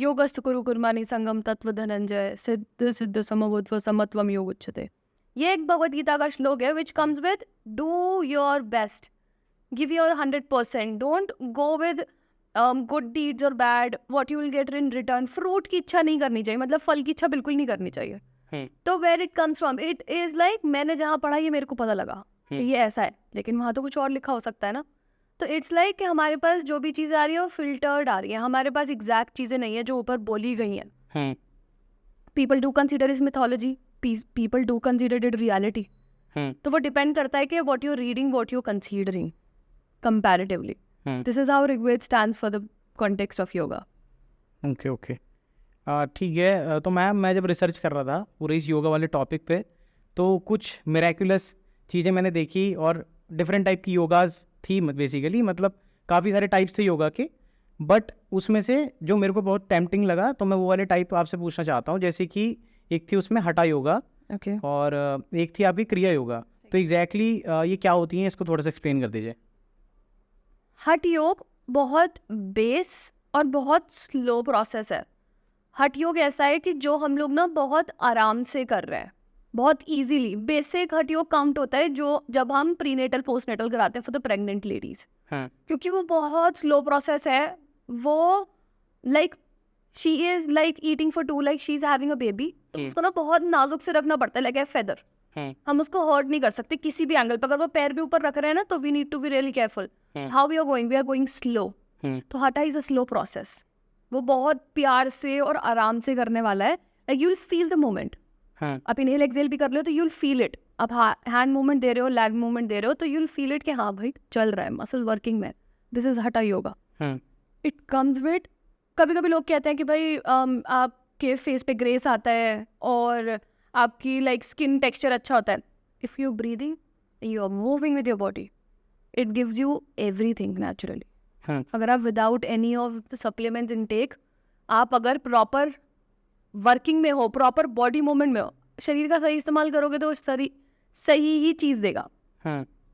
Speaker 3: योगस्थ कुरु कुर्माणि संगम तत्व धनंजय सिद्ध सिद्ध समबुद्ध समत्वम योग उच्यते। ये एक भगवत गीता का श्लोक है which comes with do your best, give your 100%, don't go with good deeds और bad, what you will get in return. Fruit की इच्छा नहीं करनी चाहिए, मतलब फल की इच्छा बिल्कुल नहीं करनी चाहिए। तो where it comes from, it is like मैंने जहाँ पढ़ा ये मेरे को पता लगा कि ये ऐसा है, लेकिन वहाँ तो कुछ और लिखा हो सकता है ना। तो इट्स लाइक कि हमारे पास जो भी चीज़ें आ रही है वो फिल्टर्ड आ रही है, हमारे पास एग्जैक्ट चीज़ें नहीं है जो ऊपर बोली गई हैं। People do consider is mythology, people do consider it reality. तो वो डिपेंड करता है कि what you reading, what you considering comparatively. This is how Rigveda stands for the context of yoga.
Speaker 2: Okay ठीक है। तो मैं जब रिसर्च कर रहा था पूरे इस योगा वाले टॉपिक पे, तो कुछ मिरेक्युलस चीज़ें मैंने देखी और डिफरेंट टाइप की योगाज थी बेसिकली, मतलब काफ़ी सारे टाइप्स थे योगा के, बट उसमें से जो मेरे को बहुत टेम्पटिंग लगा तो मैं वो वाले टाइप आपसे पूछना चाहता हूँ। जैसे कि एक थी उसमें हठा योगा, और एक थी आपकी क्रिया योगा। तो एग्जैक्टली ये क्या होती हैं, इसको थोड़ा सा एक्सप्लेन कर दीजिए।
Speaker 3: हठ योग बहुत बेस और बहुत स्लो प्रोसेस है। हठ योग ऐसा है कि जो हम लोग ना बहुत आराम से कर रहे हैं, बहुत इजीली। बेसिक हठ योग काउंट होता है जो जब हम प्रीनेटल पोस्टनेटल कराते हैं फॉर द प्रेग्नेंट लेडीज, क्योंकि वो बहुत स्लो प्रोसेस है। वो like she is like eating for 2, like she is having a baby. तो उसको ना बहुत नाजुक से रखना पड़ता है, लाइक ए फेदर। हम उसको हर्ट नहीं कर सकते किसी भी एंगल पर। अगर वो पैर भी ऊपर रख रहे हैं ना तो we need to be really careful how we are going. We are going slow, तो Hatha is a slow process, वो बहुत प्यार से और आराम से करने वाला है. Like you will feel the moment. आप इनहेल एक्सहेल भी कर रहे हो तो यू विल फील इट. आप हैंड मूवमेंट दे रहे हो, लैग मूवमेंट दे रहे हो, तो यू विल फील इट कि हाँ भाई चल रहा है, मसल वर्किंग में. दिस इज हटा योगा. इट कम्स विद, कभी कभी लोग कहते हैं कि भाई आपके फेस पे ग्रेस आता है और आपकी लाइक स्किन टेक्सचर अच्छा होता है. If you breathing, you are moving with your body, it gives you everything naturally. अगर आप without any of the supplements intake, आप अगर प्रॉपर वर्किंग में हो, प्रॉपर बॉडी मूवमेंट में हो, शरीर का सही इस्तेमाल करोगे तो सही ही चीज़ देगा.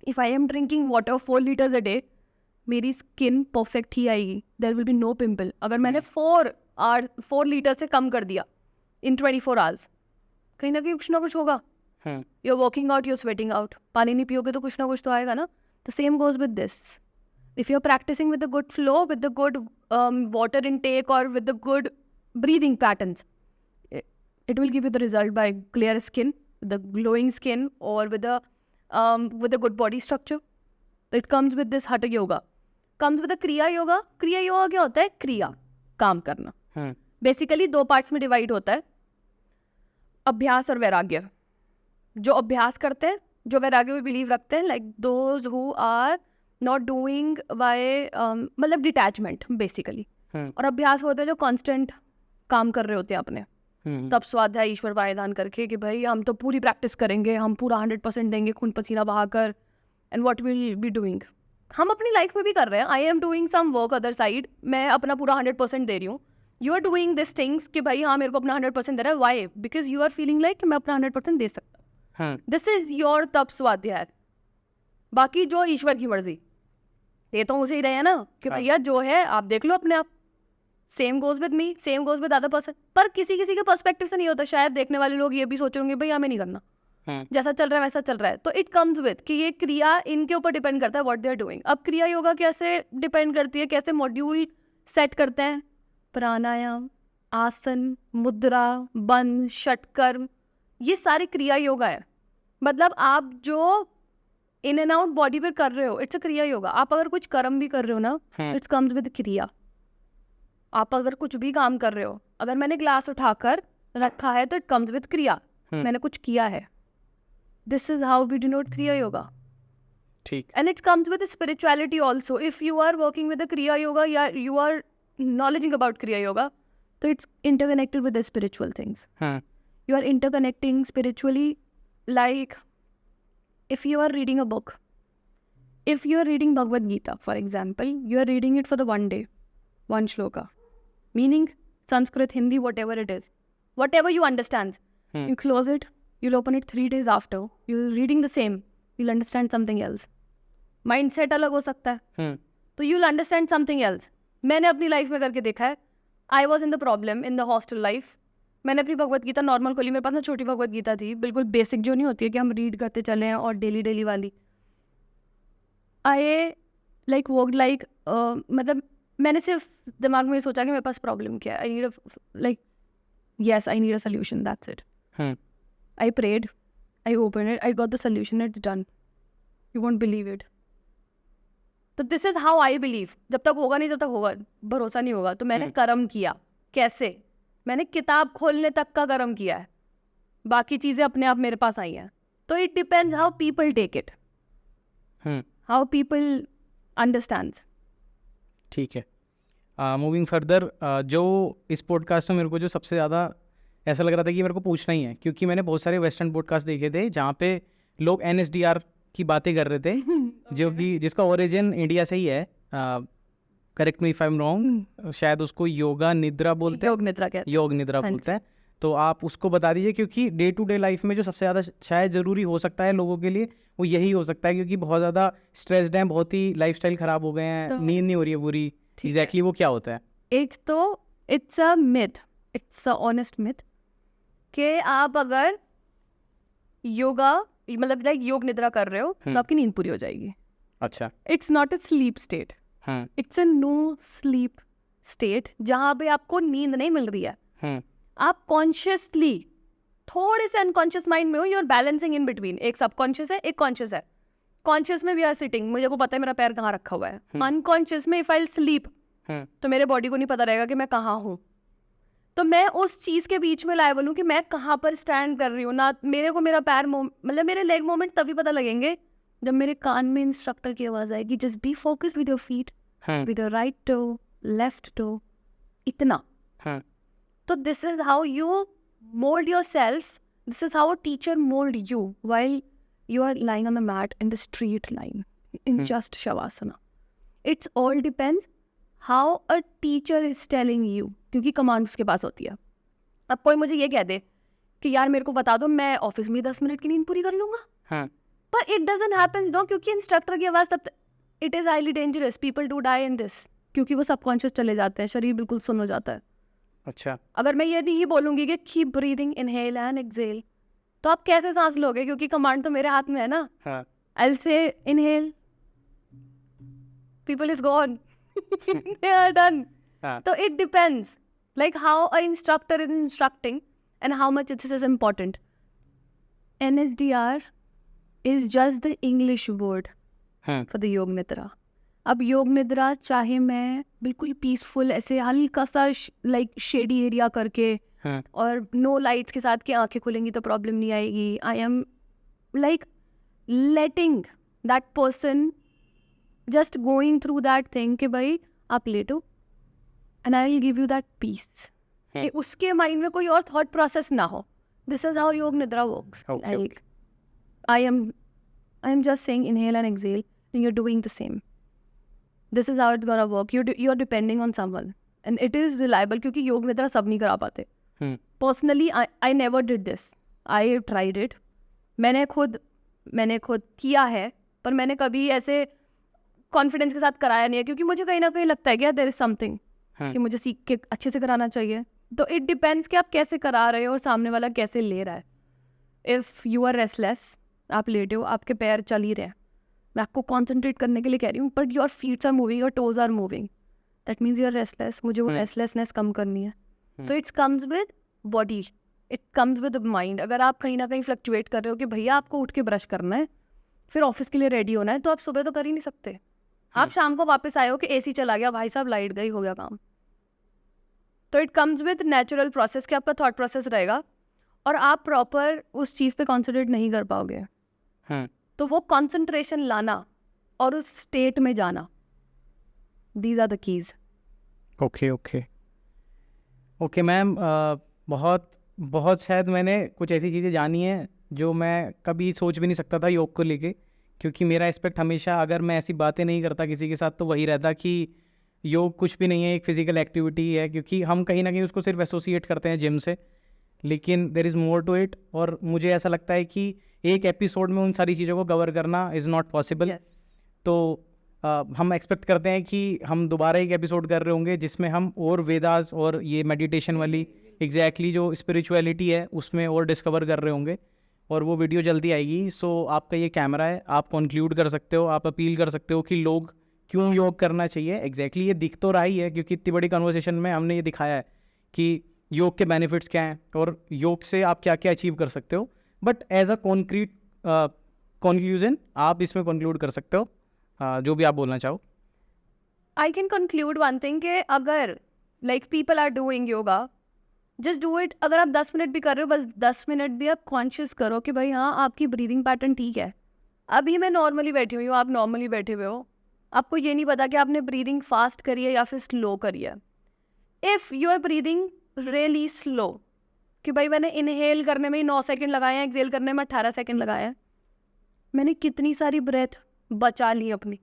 Speaker 3: If I am drinking water 4 litres a day, मेरी स्किन परफेक्ट ही आएगी. There will be no pimple. अगर मैंने 4 लीटर से कम कर दिया इन 24 आवर्स, कहीं ना कुछ होगा. You are working out, you are sweating out. पानी नहीं पियोगे तो कुछ ना कुछ तो आएगा ना. The same goes with this. If you're practicing with the good flow, with the good water intake, or with the good breathing patterns, it will give you the result by clear skin, the glowing skin, or with the good body structure. It comes with this Hatha Yoga. Comes with the Kriya Yoga. Kriya Yoga क्या होता है? क्रिया, काम करना. Basically 2 parts में divide होता है, अभ्यास और वैराग्य. जो अभ्यास करते हैं, जो वैराग्य में बिलीव रखते हैं, like those who are not doing by मतलब डिटैचमेंट बेसिकली. और अभ्यास होते हैं जो कांस्टेंट काम कर रहे होते हैं अपने. तब स्वाध्याय ईश्वर पायदान करके कि भाई हम तो पूरी प्रैक्टिस करेंगे, हम पूरा 100% देंगे, खून पसीना बहाकर. And what will be doing, हम अपनी लाइफ में भी कर रहे हैं. I am doing some work other side, मैं अपना पूरा 100% दे रही हूँ. You are doing this things कि भाई हाँ मेरे को अपना 100% दे रहा है. Why? Because you are feeling like मैं अपना 100% दे सकता हूँ. दिस इज योर तप स्वाध्याय. बाकी जो ईश्वर की मर्जी, ये तो उसे ही रहे हैं ना कि भैया जो है आप देख लो अपने आप. Same goes with me, same goes with other person. पर किसी के पर्सपेक्टिव से नहीं होता. शायद देखने वाले लोग ये भी सोच रहे होंगे भाई हमें नहीं करना, जैसा चल रहा है वैसा चल रहा है. तो इट कम्स विद कि ये क्रिया इनके ऊपर डिपेंड करता है व्हाट दे आर डूइंग. अब क्रिया योगा कैसे डिपेंड करती है, कैसे मॉड्यूल सेट करते हैं. प्राणायाम, आसन, मुद्रा, बंध, षटकर्म, ये सारी क्रिया योगा है. मतलब आप जो इन एंड आउट बॉडी पर कर रहे हो, इट्स अ क्रिया योगा. आप अगर कुछ कर्म भी कर रहे हो ना, इट्स कम्स विद क्रिया. आप अगर कुछ भी काम कर रहे हो, अगर मैंने ग्लास उठाकर रखा है तो इट कम्स विद क्रिया. मैंने कुछ किया है. This is how we denote kriya yoga.
Speaker 2: ठीक.
Speaker 3: And it comes with spirituality also. If you are working with the kriya yoga या you are नॉलेजिंग about kriya yoga, तो it's interconnected with the spiritual things. You are interconnecting spiritually. Like if you are reading a book, if you are reading Bhagavad Gita, for example, you are reading it for the one day, one shloka, meaning Sanskrit, Hindi, whatever it is, whatever you understand, you close it, you'll open it 3 days after, you're reading the same, you'll understand something else. Mindset अलग हो सकता है, तो you'll understand something else. मैंने अपनी लाइफ में करके देखा है. I was in the problem in the hostel life. मैंने अपनी भगवत गीता नॉर्मल खोली. मेरे पास ना छोटी भगवत गीता थी, बिल्कुल बेसिक जो नहीं होती है कि हम रीड करते चले हैं, और डेली वाली. आई लाइक वर्क लाइक मतलब मैंने सिर्फ दिमाग में सोचा कि मेरे पास प्रॉब्लम क्या है. I need like yes I need a solution, that's it. I prayed, I open it, I got the solution, it's done. You won't believe it. तो this is how I believe. जब तक होगा नहीं, जब तक होगा भरोसा नहीं होगा. तो मैंने कर्म किया. कैसे? मैंने किताब खोलने तक का कर्म किया है, बाकी चीज़ें अपने आप मेरे पास आई हैं. तो it depends how people take it, how people understands.
Speaker 2: ठीक है. मूविंग फर्दर, जो इस पॉडकास्ट में मेरे को जो सबसे ज़्यादा ऐसा लग रहा था कि मेरे को पूछना ही है, क्योंकि मैंने बहुत सारे वेस्टर्न पॉडकास्ट देखे थे जहाँ पे लोग NSDR की बातें कर रहे थे, जो कि जिसका ओरिजिन इंडिया से ही है. Correct me if I am wrong. शायद उसको योगा निद्रा बोलते हैं, योग निद्रा बोलते हैं. तो आप उसको बता दीजिए, क्योंकि डे टू डे लाइफ में जो सबसे ज़्यादा शायद ज़रूरी हो सकता है लोगों के लिए, वो यही हो सकता है, क्योंकि बहुत ज़्यादा स्ट्रेस्ड हैं, बहुत ही लाइफस्टाइल ख़राब हो गए हैं, तो नींद नहीं हो रही है पूरी. एग्जैक्टली वो क्या होता है?
Speaker 3: एक तो it's a myth, it's a honest myth कि आप अगर योगा मतलब लाइक योग निद्रा कर रहे हो तो आपकी नींद पूरी हो जाएगी.
Speaker 2: अच्छा.
Speaker 3: It's not a sleep state. It's a no sleep state जहाँ पे आपको नींद नहीं मिल रही है. आप कॉन्शियसली थोड़े से अनकॉन्शियस माइंड में हो. You are balancing in between. एक सबकॉन्शियस है, एक कॉन्शियस है. कॉन्शियस में वी आर सिटिंग, मुझे को पता है मेरा पैर कहाँ रखा हुआ है. अनकॉन्शियस में इफ आई स्लीप, तो मेरे बॉडी को नहीं पता रहेगा कि मैं कहाँ हूँ। तो मैं उस चीज़ के बीच में लायबल हूँ कि मैं कहाँ पर स्टैंड कर रही हूँ। ना मेरे को मेरा पैर मतलब मेरे लेग मोमेंट तभी पता लगेंगे जब मेरे कान में इंस्ट्रक्टर की आवाज़ आएगी, just be focused with your feet, with your right toe, left toe, इतना। तो this is how you mould yourself, this is how a teacher mould you while you are lying on the mat in the straight line in just shavasana. It's all depends how a teacher is telling you, क्योंकि कमांड उसके पास होती है। अब कोई मुझे ये कह दे कि यार मेरे को बता दो, मैं ऑफिस में 10 मिनट की नींद पूरी कर लूंगा, पर इट डजंट हैपन नो, क्योंकि इंस्ट्रक्टर की आवाज तब it is highly dangerous, people do die in this, क्योंकि वो सबकॉन्शियस चले जाते हैं, शरीर बिल्कुल सुन हो जाता है।
Speaker 2: अच्छा,
Speaker 3: अगर मैं ये नहीं बोलूंगी कि keep breathing, inhale and exhale, तो आप कैसे सांस लोगे, क्योंकि कमांड तो मेरे हाथ में है ना। I will say inhale, people is gone, they are done. So it depends like how a instructor is instructing and how much this is important. NSDR is just the English word for the योग निद्रा. अब योग निद्रा चाहे मैं बिल्कुल पीसफुल ऐसे हल्का सा लाइक शेडी एरिया करके और नो लाइट्स के साथ की आंखें खुलेंगी तो प्रॉब्लम नहीं आएगी। I am like letting that person just going through that thing कि भाई आप लेटो and I will give you that peace, कि उसके माइंड में कोई और थॉट प्रोसेस ना हो। This is how Yoga Nidra works. Like I am just saying inhale and exhale and you are doing the same. This is how it's gonna work. You are depending on someone and it is reliable, क्योंकि योग निद्रा सब नहीं करा पाते। Personally I never did this, I tried it. मैंने खुद किया है, पर मैंने कभी ऐसे कॉन्फिडेंस के साथ कराया नहीं है, क्योंकि मुझे कहीं ना कहीं लगता है कि देयर इज समथिंग कि मुझे सीख के अच्छे से कराना चाहिए। तो इट डिपेंड्स कि आप कैसे करा रहे हो और सामने वाला कैसे ले रहा है। इफ़ यू आर रेस्टलेस, आप लेटे हो, आपके पैर चल ही रहे हैं, मैं आपको कॉन्सेंट्रेट करने के लिए कह रही हूँ, but your feets are moving, your toes are moving, that means you are restless. मुझे वो रेस्टलेसनेस कम करनी है, तो it's comes with body, it comes with mind. अगर आप कहीं ना कहीं फ्लक्चुएट कर रहे हो कि भैया आपको उठ के ब्रश करना है, फिर ऑफिस के लिए रेडी होना है, तो आप सुबह तो कर ही नहीं सकते। आप शाम को वापस आए हो कि एसी चला गया, भाई साहब लाइट गई, हो गया काम। तो it comes with natural process कि आपका थॉट प्रोसेस रहेगा और आप प्रॉपर उस चीज़ पे कॉन्सेंट्रेट नहीं कर पाओगे। तो वो कॉन्सेंट्रेशन लाना और उस स्टेट में जाना, these are the keys.
Speaker 2: Okay ma'am, बहुत शायद मैंने कुछ ऐसी चीज़ें जानी हैं जो मैं कभी सोच भी नहीं सकता था योग को लेके, क्योंकि मेरा एस्पेक्ट हमेशा, अगर मैं ऐसी बातें नहीं करता किसी के साथ, तो वही रहता कि योग कुछ भी नहीं है, एक फिजिकल एक्टिविटी है, क्योंकि हम कहीं ना कहीं उसको सिर्फ एसोसिएट करते हैं जिम से, लेकिन there is more to it. और मुझे ऐसा लगता है कि एक एपिसोड में उन सारी चीज़ों को कवर करना इज़ नॉट पॉसिबल। तो हम एक्सपेक्ट करते हैं कि हम दोबारा एक एपिसोड कर रहे होंगे जिसमें हम और वेदास और ये मेडिटेशन वाली एग्जैक्टली जो स्पिरिचुअलिटी है उसमें और डिस्कवर कर रहे होंगे, और वो वीडियो जल्दी आएगी। सो आपका ये कैमरा है, आप कंक्लूड कर सकते हो, आप अपील कर सकते हो कि लोग क्यों योग करना चाहिए। एग्जैक्टली ये दिख तो रहा ही है, क्योंकि इतनी बड़ी कन्वर्सेशन में हमने ये दिखाया है कि योग के बेनिफिट्स क्या हैं और योग से आप क्या क्या अचीव कर सकते हो। But as a concrete conclusion आप इसमें कंक्लूड कर सकते हो जो भी आप बोलना चाहो।
Speaker 3: I can conclude one thing कि अगर like people are doing yoga, just do it. अगर आप 10 मिनट भी कर रहे हो, बस 10 मिनट भी आप कॉन्शियस करो कि भाई हाँ आपकी ब्रीदिंग पैटर्न ठीक है। अभी मैं नॉर्मली बैठी हुई हूँ, आप नॉर्मली बैठे हुए हो, आपको ये नहीं पता कि आपने ब्रीदिंग फास्ट करी है या फिर स्लो करी है। If you are breathing really slow, कि भाई मैंने इनहेल करने में ही 9 सेकेंड लगाए हैं, एक्सहेल करने में 18 सेकेंड लगाए हैं, मैंने कितनी सारी ब्रेथ बचा ली अपनी।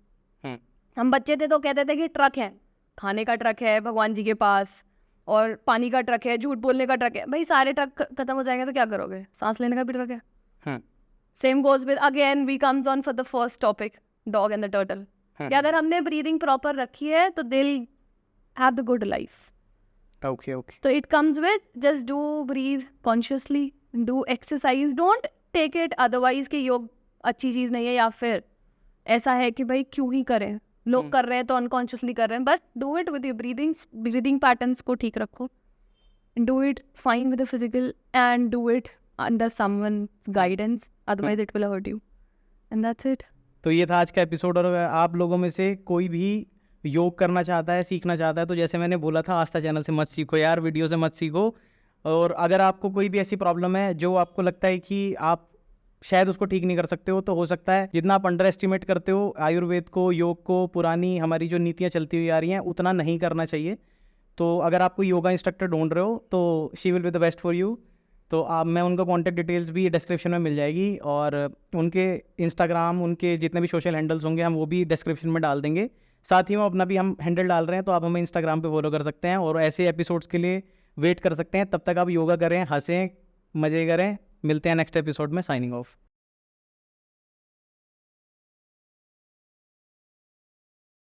Speaker 3: हम बच्चे थे तो कहते थे कि ट्रक है, खाने का ट्रक है भगवान जी के पास, और पानी का ट्रक है, झूठ बोलने का ट्रक है। भाई सारे ट्रक खत्म हो जाएंगे तो क्या करोगे? सांस लेने का भी ट्रक है। Same goes with again we comes on for the first topic, dog and the turtle. कि अगर हमने ब्रीदिंग प्रॉपर रखी है तो they will have the good life.
Speaker 2: Okay.
Speaker 3: तो it comes with just do breathe consciously, do exercise, don't take it otherwise कि योग अच्छी चीज़ नहीं है या फिर ऐसा है कि भाई क्यों ही करें, लोग कर रहे हैं तो अनकॉन्शियसली कर रहे हैं। But do it with your breathing patterns को ठीक रखो, do it fine with the physical and do it under someone's guidance, otherwise it will hurt you, and that's it.
Speaker 2: तो ये था आज का एपिसोड, और आप लोगों में से कोई भी योग करना चाहता है, सीखना चाहता है, तो जैसे मैंने बोला था आस्था चैनल से मत सीखो यार, वीडियो से मत सीखो। और अगर आपको कोई भी ऐसी प्रॉब्लम है जो आपको लगता है कि आप शायद उसको ठीक नहीं कर सकते हो, तो हो सकता है जितना आप अंडर एस्टिमेट करते हो आयुर्वेद को, योग को, पुरानी हमारी जो नीतियाँ चलती हुई आ रही हैं, उतना नहीं करना चाहिए। तो अगर आप कोई योगा इंस्ट्रक्टर ढूंढ रहे हो तो she will be the best for you. तो आप, मैं उनका कॉन्टैक्ट डिटेल्स भी डिस्क्रिप्शन में मिल जाएगी, और उनके इंस्टाग्राम, उनके जितने भी सोशल हैंडल्स होंगे हम वो भी डिस्क्रिप्शन में डाल देंगे। साथ ही में अपना भी हम हैंडल डाल रहे हैं, तो आप हमें इंस्टाग्राम पे फॉलो कर सकते हैं और ऐसे एपिसोड्स के लिए वेट कर सकते हैं। तब तक आप योगा करें, हंसें, मज़े करें। मिलते हैं नेक्स्ट एपिसोड में। Signing off.